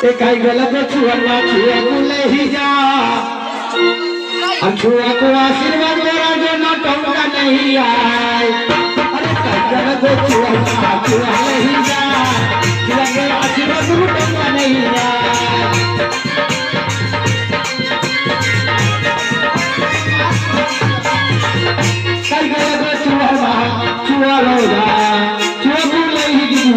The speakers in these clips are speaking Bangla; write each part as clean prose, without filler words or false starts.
एकाई गला तो छुआ को ले जा हम छुआ को आशीर्वाद मेरा जो न टोका नहीं आए अरे काई गला तो छुआ ले जा छुआ के आशीर्वाद में टोका नहीं आए काई गला तो छुआ लो जा छुआ को ले जा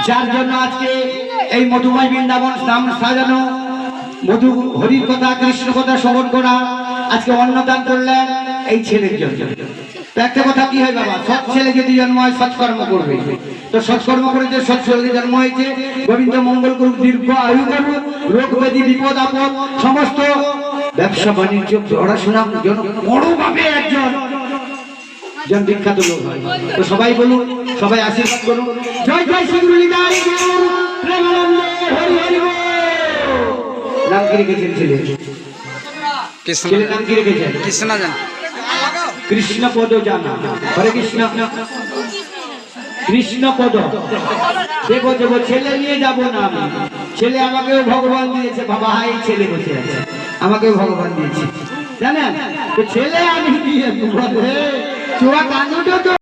যার জন্য আজকে এই মধুময় বৃন্দাবন নাম সাজানো মধু হরির কথা কৃষ্ণ কথা শ্রবণ করা আজকে অন্নদান করলেন এই ছেলের জন্য। তো একটা কথা কি হয় বাবা, সৎ ছেলে যদি জন্ম হয় সৎকর্ম করবে, তো সৎকর্ম করে যে সৎ ছেলে জন্ম হয়েছে গোবিন্দ মঙ্গল করুক, দীর্ঘ আয়ু করুক, রোগ ব্যাধি বিপদ আপদ সমস্ত ব্যবসা বাণিজ্য পড়াশোনা বড়ভাবে একজন বিখ্যাত লোক হয়। তো সবাই বলুন, সবাই আশীর্বাদ করুন, জয় জয় শ্রী গুরু নিতাই গৌর প্রেমানন্দে হরি হরি বল। নাম কি রেখেছেন ছেলে? ছেলে নাম কি রেখেছেন? কৃষ্ণ জানা, কৃষ্ণ পদ জানা। হরে কৃষ্ণ, কৃষ্ণ পদ। দেখো দেখো ছেলে নিয়ে যাবো না আমি, ছেলে আমাকেও ভগবান দিয়েছে বাবা। এই ছেলে বসে আছে, আমাকেও ভগবান দিয়েছে জানেন। তো ছেলে আমি দিয়ে চুয়া কানুটা তো